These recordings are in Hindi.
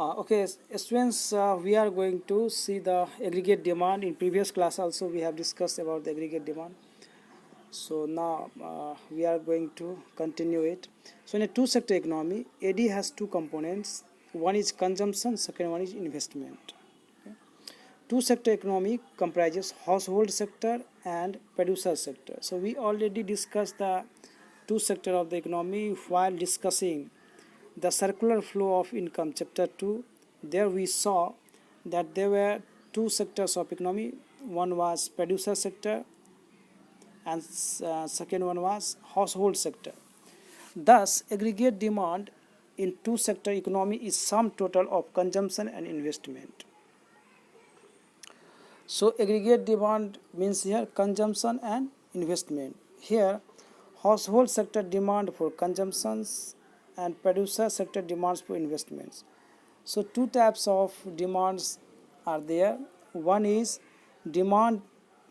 Okay, students, we are going to see the aggregate demand. In previous class also we have discussed about the aggregate demand. So now we are going to continue it. So in a two-sector economy, AD has two components. One is consumption, second one is investment. Okay. Two-sector economy comprises household sector and producer sector. So we already discussed the two-sector of the economy while discussing the circular flow of income, chapter 2. There we saw that there were two sectors of economy. One was producer sector and second one was household sector. Thus, aggregate demand in two sector economy is sum total of consumption and investment. So aggregate demand means here consumption and investment. Here household sector demand for consumptions and producer sector demands for investments. So two types of demands are there. One is demand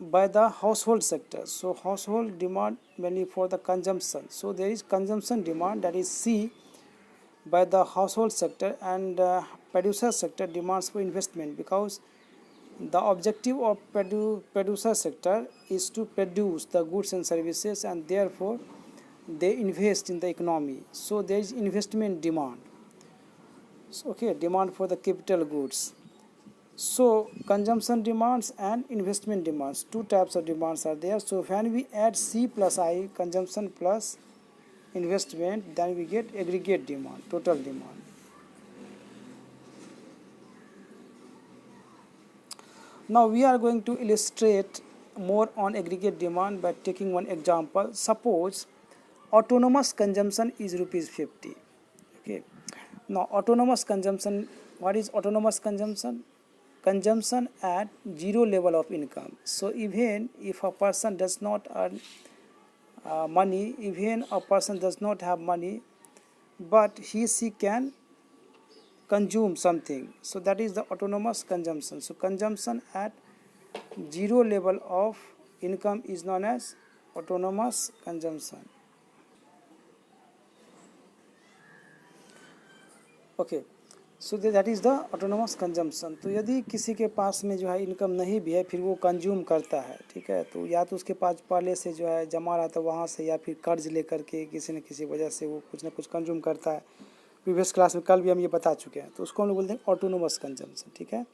by the household sector. So household demand mainly for the consumption. So there is consumption demand, that is C, by the household sector, and producer sector demands for investment, because the objective of producer sector is to produce the goods and services, and therefore they invest in the economy. So there is investment demand. So, okay, demand for the capital goods. So consumption demands and investment demands, two types of demands are there. So when we add C plus I, consumption plus investment, then we get aggregate demand, total demand. Now we are going to illustrate more on aggregate demand by taking one example. Suppose autonomous consumption is ₹50. Okay. Now autonomous consumption, what is autonomous consumption? Consumption at zero level of income. So even if a person does not earn money, even a person does not have money, but she can consume something. So that is the autonomous consumption. So consumption at zero level of income is known as autonomous consumption. Okay. So that is the autonomous consumption. तो यदि किसी के पास में जो है इनकम नहीं भी है, फिर वो कंज्यूम करता है, ठीक है, तो या तो उसके पास पहले से जो है जमा रहा था वहाँ से, या फिर कर्ज लेकर के किसी न किसी वजह से वो कुछ ना कुछ कंज्यूम करता है. प्रीवियस क्लास में कल भी हम ये बता चुके हैं. तो उसको हम लोग बोलते हैं ऑटोनोमस कंजम्पशन. ठीक है.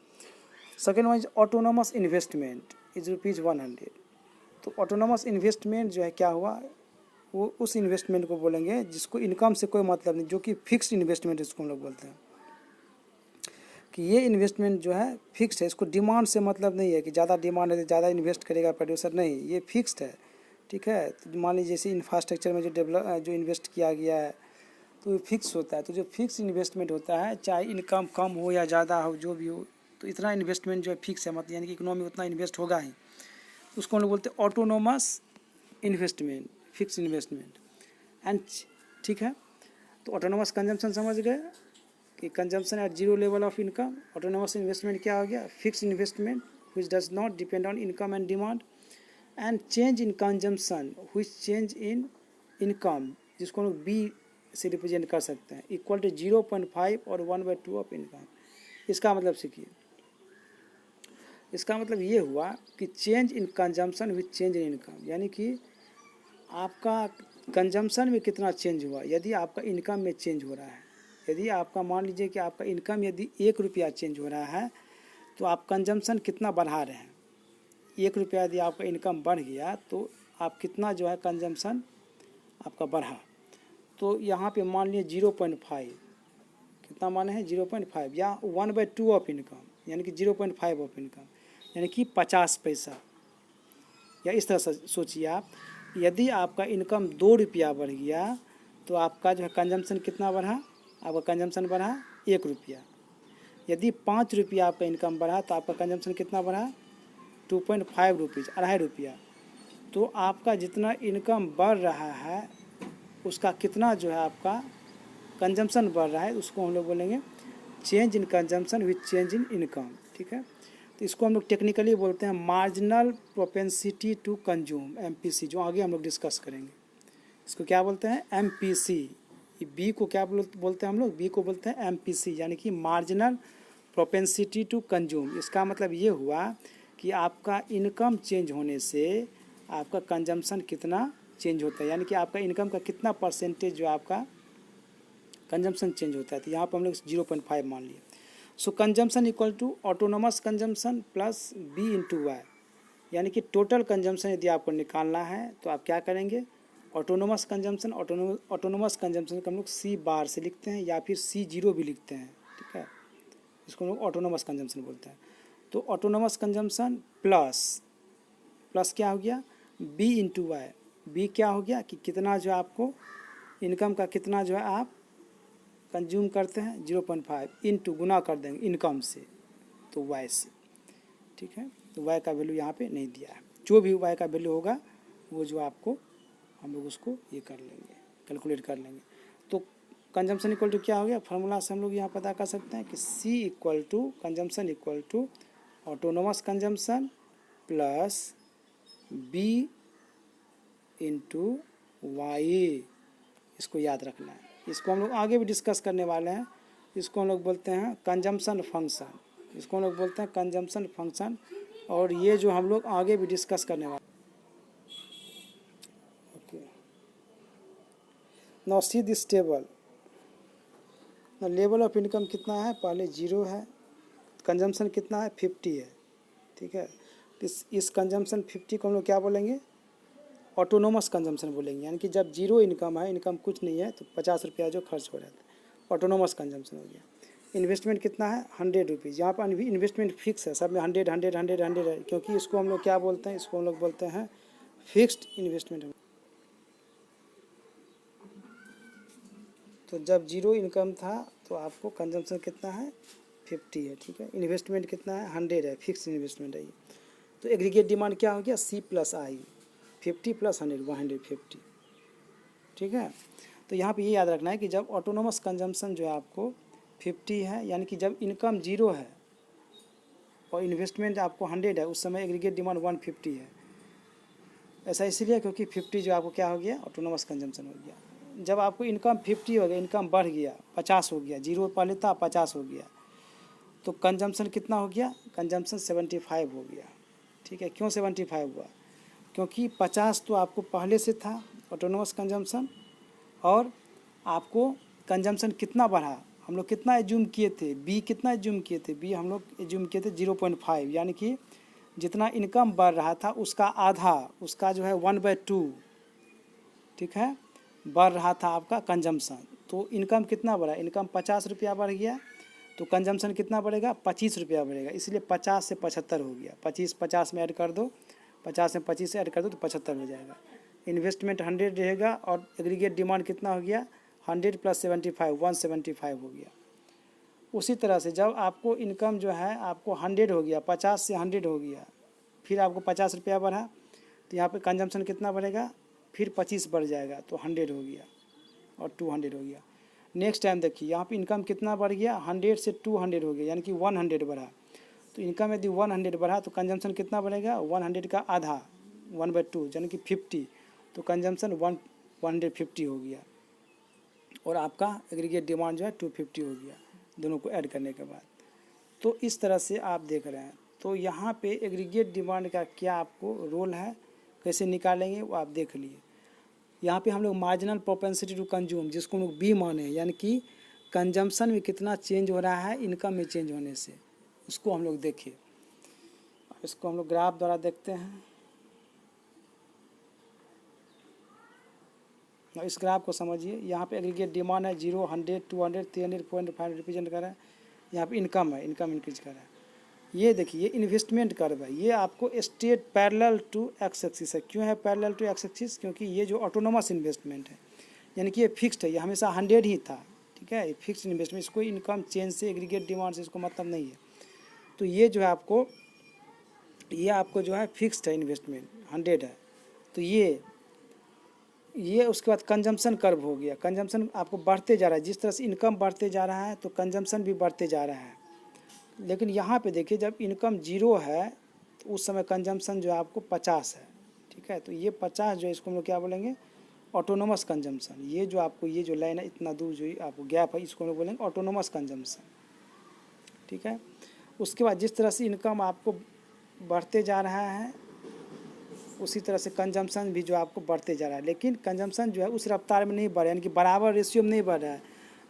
Second one is autonomous investment is ₹100. तो ऑटोनोमस इन्वेस्टमेंट जो है क्या हुआ, वो उस इन्वेस्टमेंट को बोलेंगे जिसको इनकम से कोई मतलब नहीं, जो कि फिक्स्ड इन्वेस्टमेंट इसको हम लोग बोलते हैं, कि ये इन्वेस्टमेंट जो है फिक्स्ड है. इसको डिमांड से मतलब नहीं है कि ज़्यादा डिमांड है तो ज़्यादा इन्वेस्ट करेगा प्रोड्यूसर, नहीं, ये फिक्स्ड है. ठीक है. तो मान लीजिए जैसे इंफ्रास्ट्रक्चर में जो इन्वेस्ट किया गया है तो ये फिक्स होता है. तो जो फिक्स इन्वेस्टमेंट होता है, चाहे इनकम कम हो या ज़्यादा हो, जो भी हो, तो इतना इन्वेस्टमेंट जो है फिक्स है, मतलब यानी कि इकोनॉमी उतना इन्वेस्ट होगा ही. उसको हम लोग बोलते हैं autonomous investment, fix investment. And ठीक है. तो ऑटोनोमस कंजम्पशन समझ गए कि consumption at zero level of income. Autonomous investment क्या हो गया, fix investment which does not depend on income and demand. And change in consumption which change in income, जिसको हम लोग बी से रिप्रेजेंट कर सकते हैं, इक्वल टू 0.5 और 1/2 ऑफ इनकम. इसका मतलब सीखिए. इसका मतलब ये हुआ कि change in consumption with change in income, यानी कि आपका कंजम्पशन में कितना चेंज हुआ यदि आपका इनकम में चेंज हो रहा है. यदि आपका मान लीजिए कि आपका इनकम यदि ₹1 चेंज हो रहा है, तो आप कंजम्पशन कितना बढ़ा रहे हैं. ₹1 यदि आपका इनकम बढ़ गया तो आप कितना जो है कंजम्पशन आपका बढ़ा. तो यहाँ पे मान लीजिए 0.5, कितना माने हैं 0.5, या 1/2 ऑफ इनकम, यानी कि 0.5 ऑफ इनकम, यानी कि 50 पैसा. या इस तरह से सोचिए आप, यदि आपका इनकम ₹2 बढ़ गया तो आपका जो है कंजम्पशन कितना बढ़ा, आपका कंजम्पशन बढ़ा ₹1. यदि ₹5 आपका इनकम बढ़ा तो आपका कंजम्पशन कितना बढ़ा, ₹2.5, ₹2.5. तो आपका जितना इनकम बढ़ रहा है उसका कितना जो है आपका कंजम्पशन बढ़ रहा है, उसको हम लोग बोलेंगे change in consumption with change in income. ठीक है. तो इसको हम लोग टेक्निकली बोलते हैं marginal propensity to consume, MPC, जो आगे हम लोग डिस्कस करेंगे. इसको क्या बोलते हैं, MPC, बी को क्या बोलते हैं हम लोग, बी को बोलते हैं MPC, यानी कि मार्जिनल प्रोपेंसिटी टू कंज्यूम। इसका मतलब ये हुआ कि आपका इनकम चेंज होने से आपका कंजम्पशन कितना चेंज होता है, यानी कि आपका इनकम का कितना परसेंटेज जो आपका कंजम्पशन चेंज होता है। तो यहाँ पर हम लोग 0.5 मान लिए। So consumption equal to autonomous consumption plus B into Y, यानी कि टोटल कंजम्पशन यदि आपको निकालना है तो आप क्या करेंगे, ऑटोनोमस कंजम्पशन, ऑटोनोमस कंजम्पशन को हम लोग C बार से लिखते हैं या फिर C0 भी लिखते हैं, ठीक है, इसको हम लोग ऑटोनोमस कंजम्पशन बोलते हैं। तो ऑटोनोमस कंजम्पशन प्लस क्या हो गया, बी इंटू वाई। बी क्या हो गया कि कितना जो आपको इनकम का कितना जो है आप कंज्यूम करते हैं, 0.5 इंटू गुना कर देंगे इनकम से, तो वाई से, ठीक है। तो वाई का वैल्यू यहाँ पे नहीं दिया है, जो भी वाई का वैल्यू होगा वो जो आपको हम लोग उसको ये कर लेंगे, कैलकुलेट कर लेंगे। तो कंजम्पशन इक्वल टू क्या हो गया, फार्मूला से हम लोग यहाँ पता कर सकते हैं कि C equal to consumption equal to autonomous consumption plus B into Y. इसको याद रखना है, इसको हम लोग आगे भी डिस्कस करने वाले हैं। इसको हम लोग बोलते हैं कंजम्पशन फंक्शन, इसको हम लोग बोलते हैं कंजम्पशन फंक्शन, और ये जो हम लोग आगे भी डिस्कस करने वाले। Okay, now see this table. Level of income कितना है, पहले 0 है, कंजम्पशन कितना है 50 है, ठीक है। इस कंजम्पशन 50 को हम लोग क्या बोलेंगे, ऑटोनोमस कंजम्पशन बोलेंगे, यानी कि जब 0 इनकम है, इनकम कुछ नहीं है, तो 50 रुपया जो खर्च हो रहा है, ऑटोनोमस कंजम्पशन हो गया। इन्वेस्टमेंट कितना है 100 रुपीज़, यहाँ पर इन्वेस्टमेंट फिक्स है, सब में 100 100 100 100 है, क्योंकि इसको हम लोग क्या बोलते हैं, इसको हम लोग बोलते हैं फिक्स्ड इन्वेस्टमेंट। तो जब 0 इनकम था तो आपको कंजम्पशन कितना है 50 है, ठीक है। इन्वेस्टमेंट कितना है 100 है, फिक्स इन्वेस्टमेंट है ये। तो एग्रीगेट डिमांड क्या हो गया C प्लस I, 50 प्लस 100 150, ठीक है। तो यहाँ पे ये याद रखना है कि जब ऑटोनोमस कंजम्पशन जो है आपको 50 है, यानी कि जब इनकम 0 है और इन्वेस्टमेंट आपको 100 है, उस समय एग्रीगेट डिमांड 150 है। ऐसा इसलिए क्योंकि 50 जो आपको क्या हो गया, ऑटोनोमस कंजम्पशन हो गया। जब आपको इनकम 50 हो गया, इनकम बढ़ गया 50 हो गया, 0 पहले था 50 हो गया, तो कंजम्पशन कितना हो गया, कंजम्पशन 75 हो गया, ठीक है। क्यों 75 हुआ, क्योंकि 50 तो आपको पहले से था ऑटोनोमस कंजम्पशन, और आपको कंजम्पशन कितना बढ़ा, हम लोग कितना एज्यूम किए थे, बी कितना एज्यूम किए थे, बी हम लोग एज्यूम किए थे 0.5, यानी कि जितना इनकम बढ़ रहा था उसका आधा, उसका जो है 1/2, ठीक है, बढ़ रहा था आपका कंजम्पशन। तो इनकम कितना बढ़ा, इनकम 50 रुपया बढ़ गया, तो कंजम्पशन कितना बढ़ेगा 25 रुपया बढ़ेगा, इसलिए 50 से 75 हो गया। 25 50 में ऐड कर दो, 50 में 25 से ऐड कर दो तो 75 हो जाएगा। इन्वेस्टमेंट 100 रहेगा और एग्रीगेट डिमांड कितना हो गया 100 प्लस 75 175 हो गया। उसी तरह से जब आपको इनकम जो है आपको 100 हो गया, 50 से 100 हो गया, फिर आपको 50 रुपया बढ़ा, तो यहाँ पे कंजम्पशन कितना बढ़ेगा, फिर 25 बढ़ जाएगा तो 100 हो गया और 200 हो गया। नेक्स्ट टाइम देखिए यहाँ पे इनकम कितना बढ़ गया, 100 से 200 हो गया, यानी कि 100 बढ़ा। तो इनकम यदि 100 बढ़ा तो कंजम्पशन कितना बढ़ेगा, 100 का आधा 1/2 यानी कि 50, तो कंजम्पशन 150 हो गया, और आपका एग्रीगेट डिमांड जो है 250 हो गया, दोनों को ऐड करने के बाद। तो इस तरह से आप देख रहे हैं। तो यहाँ पे एग्रीगेट डिमांड का क्या आपको रोल है, कैसे निकालेंगे वो आप देख लिए। यहाँ पे हम लोग मार्जिनल प्रोपेंसिटी टू कंज्यूम, जिसको हम लोग बी माने, यानी कि कंजम्पशन में कितना चेंज हो रहा है इनकम में चेंज होने से, उसको हम लोग देखें। इसको हम लोग ग्राफ द्वारा देखते हैं। इस ग्राफ को समझिए, यहाँ पे एग्रीगेट डिमांड है 0 100 200 300 400 रिप्रेजेंट कर रहा है। यहाँ पे इनकम है, इनकम इंक्रीज कर रहा है। ये देखिए ये इन्वेस्टमेंट कर्व है, ये आपको straight parallel to X axis है। क्यों है पैरेलल टू एक्स एक्सिस, क्योंकि ये जो ऑटोनोमस इन्वेस्टमेंट है, यानी कि ये फिक्स्ड है, ये हमेशा 100 ही था, ठीक है। ये फिक्स्ड इन्वेस्टमेंट, इसको इनकम चेंज से एग्रीगेट डिमांड से इसको मतलब नहीं है। तो ये जो है आपको जो है फिक्स्ड है, इन्वेस्टमेंट 100 है। तो ये उसके बाद कंजम्पशन कर्व हो गया, कंजम्पशन आपको बढ़ते जा रहा है, जिस तरह से इनकम बढ़ते जा रहा है तो कंजम्पशन भी बढ़ते जा रहा है। लेकिन यहाँ पे देखिए जब इनकम 0 है तो उस समय कंजम्पशन जो है आपको 50 है, ठीक है। तो ये 50 जो है इसको हम लोग क्या बोलेंगे, ऑटोनोमस कंजम्पशन। ये जो आपको ये जो लाइन है इतना दूर जो आपको गैप है इसको हम लोग बोलेंगे ऑटोनोमस कंजम्पशन, ठीक है। उसके बाद जिस तरह से इनकम आपको बढ़ते जा रहा है उसी तरह से कंजम्पशन भी जो आपको बढ़ते जा रहा है, लेकिन कंजम्पशन जो है उस रफ्तार में नहीं बढ़ रहा है, यानी कि बराबर रेशियो में नहीं बढ़ रहा है।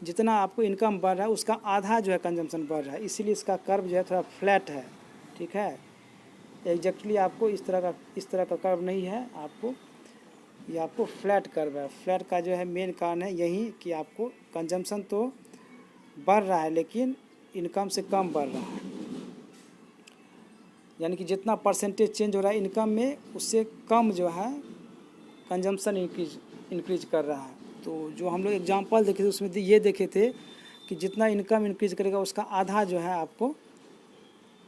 जितना आपको इनकम बढ़ रहा है उसका आधा जो है कंजम्पशन बढ़ रहा है, इसीलिए इसका कर्व जो है थोड़ा फ्लैट है, ठीक है। एग्जैक्टली आपको इस तरह का कर्व नहीं है, आपको ये आपको फ्लैट कर्व है। फ्लैट का जो है मेन कारण है यही कि आपको कंजम्पशन तो बढ़ रहा है लेकिन इनकम से कम बढ़ रहा है, यानी कि जितना परसेंटेज चेंज हो रहा है इनकम में उससे कम जो है कंजम्पशन इंक्रीज कर रहा है। तो जो हम लोग एग्जांपल देखे थे उसमें ये देखे थे कि जितना इनकम इंक्रीज करेगा उसका आधा जो है आपको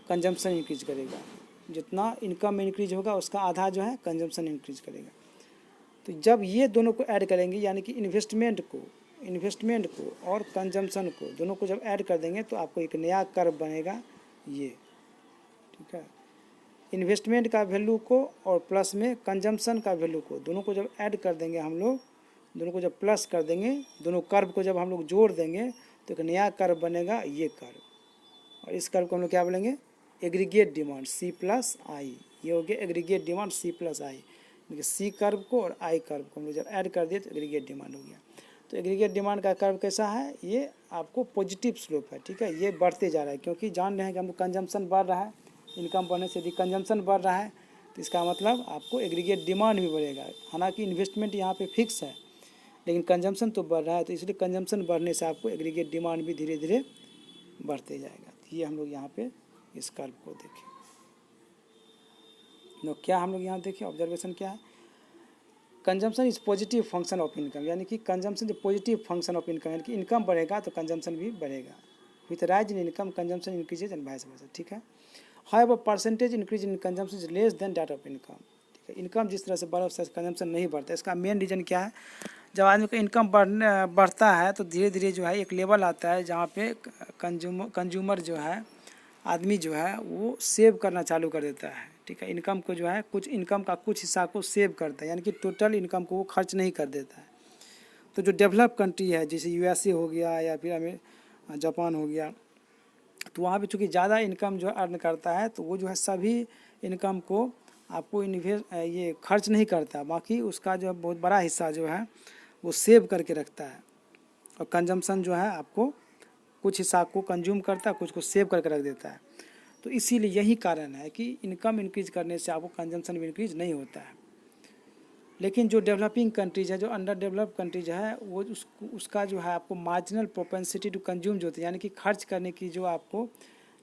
कंजम्पशन इंक्रीज करेगा, जितना इनकम में इंक्रीज होगा उसका आधा जो है कंजम्पशन इंक्रीज करेगा। तो जब ये दोनों को ऐड करेंगे यानी कि इन्वेस्टमेंट को और कंजम्पशन को दोनों को जब ऐड कर देंगे तो आपको एक नया कर्व बनेगा ये, ठीक है। इन्वेस्टमेंट का वैल्यू को और प्लस में कंजम्पशन का वैल्यू को दोनों को जब ऐड कर देंगे हम लोग, दोनों को जब प्लस कर देंगे, दोनों कर्व को जब हम लोग जोड़ देंगे तो एक नया कर्व बनेगा ये कर्व, और इस कर्व को हम लोग क्या बोलेंगे एग्रीगेट डिमांड C+I। ये हो गया aggregate demand C+I। C curve को और आई कर्व को हम लोग जब ऐड कर दिए तो एग्रीगेट डिमांड हो गया। तो एग्रीगेट डिमांड का कर्व कैसा है, ये आपको पॉजिटिव स्लोप है, ठीक है। ये बढ़ते जा रहा है क्योंकि जान रहे हैं कि हम लोग कंजम्पशन बढ़ रहा है, इनकम बढ़ने से यदि कंजम्पशन बढ़ रहा है तो इसका मतलब आपको एग्रीगेट डिमांड भी बढ़ेगा। हालांकि इन्वेस्टमेंट यहाँ पे फिक्स है लेकिन कंजम्पशन तो बढ़ रहा है, तो इसलिए कंजम्पशन बढ़ने से आपको एग्रीगेट डिमांड भी धीरे धीरे बढ़ते जाएगा। तो ये हम लोग यहाँ पे इस कर्व को देखें। क्या हम लोग यहाँ देखें ऑब्जर्वेशन क्या है, consumption is positive function of income, यानी कि कंजम्पशन जो पॉजिटिव फंक्शन ऑफ इनकम, यानी कि इनकम बढ़ेगा तो कंजम्पशन भी बढ़ेगा। With rise in income consumption increases and vice versa, ठीक है। However percentage increase in consumption is less than that of income, ठीक है। इनकम जिस तरह से बढ़ा उससे कंजम्पशन नहीं बढ़ता। इसका मेन रीज़न क्या है, जब आदमी का इनकम बढ़ता है तो धीरे धीरे जो है एक लेवल आता है जहाँ पे कंज्यूमर जो है आदमी जो है वो सेव करना चालू कर देता है, ठीक है। इनकम को जो है कुछ इनकम का कुछ हिस्सा को सेव करता है, यानी कि टोटल इनकम को वो खर्च नहीं कर देता है। तो जो डेवलप कंट्री है जैसे USA हो गया या फिर जापान हो गया, तो वहाँ पे चूँकि ज़्यादा इनकम जो अर्न करता है तो वो जो है सभी इनकम को आपको ये खर्च नहीं करता, बाकी उसका जो है बहुत बड़ा हिस्सा जो है वो सेव करके रखता है, और कंजम्पशन जो है आपको कुछ हिस्सा को कंज्यूम करता है, कुछ को सेव करके रख देता है। तो इसीलिए यही कारण है कि इनकम इंक्रीज करने से आपको कंजम्पशन भी इंक्रीज नहीं होता है। लेकिन जो डेवलपिंग कंट्रीज है, जो अंडर डेवलप कंट्रीज है, वो उसका जो है आपको मार्जिनल प्रोपेंसिटी टू कंज्यूम जो होती है, यानी कि खर्च करने की जो आपको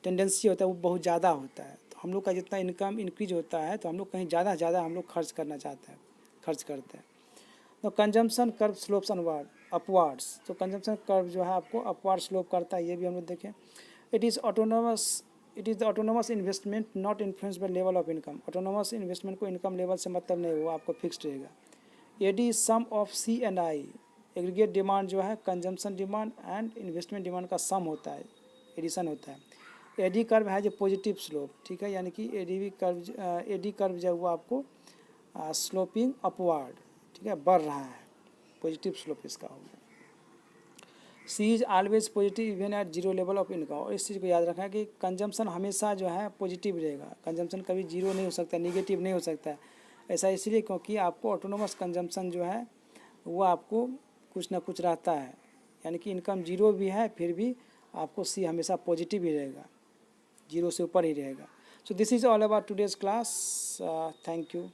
टेंडेंसी होता है वो बहुत ज़्यादा होता है। तो हम लोग का जितना इनकम इंक्रीज होता है तो हम लोग कहीं ज़्यादा हम लोग खर्च करना चाहते हैं, खर्च करते हैं। तो कंजम्पशन कर्व स्लोप्स अपवार्ड्स, तो कंजम्पशन कर्व जो है आपको अपवार्ड स्लोप करता है, ये भी हम लोग देखें। It is the autonomous investment not influence by level of income. Autonomous investment को इनकम लेवल से मतलब नहीं, वो आपको फिक्स्ड रहेगा। AD sum of C&I, aggregate demand जो है consumption demand and investment demand का सम होता है, एडिशन होता है। AD कर्व है जो पॉजिटिव स्लोप, ठीक है, यानी कि AD कर्व जो है वो आपको स्लोपिंग अपवार्ड, ठीक है, बढ़ रहा है, पॉजिटिव स्लोप इसका हो गया। C is always positive even at zero level of income, और इस चीज़ को याद रखना कि कंजम्पशन हमेशा जो है पॉजिटिव रहेगा, कंजम्पशन कभी जीरो नहीं हो सकता, निगेटिव नहीं हो सकता है। ऐसा इसलिए क्योंकि आपको ऑटोनोमस कंजम्पशन जो है वो आपको कुछ ना कुछ रहता है, यानी कि इनकम जीरो भी है फिर भी आपको C हमेशा पॉजिटिव ही रहेगा, जीरो से ऊपर ही रहेगा। So this is all about today's class, thank you.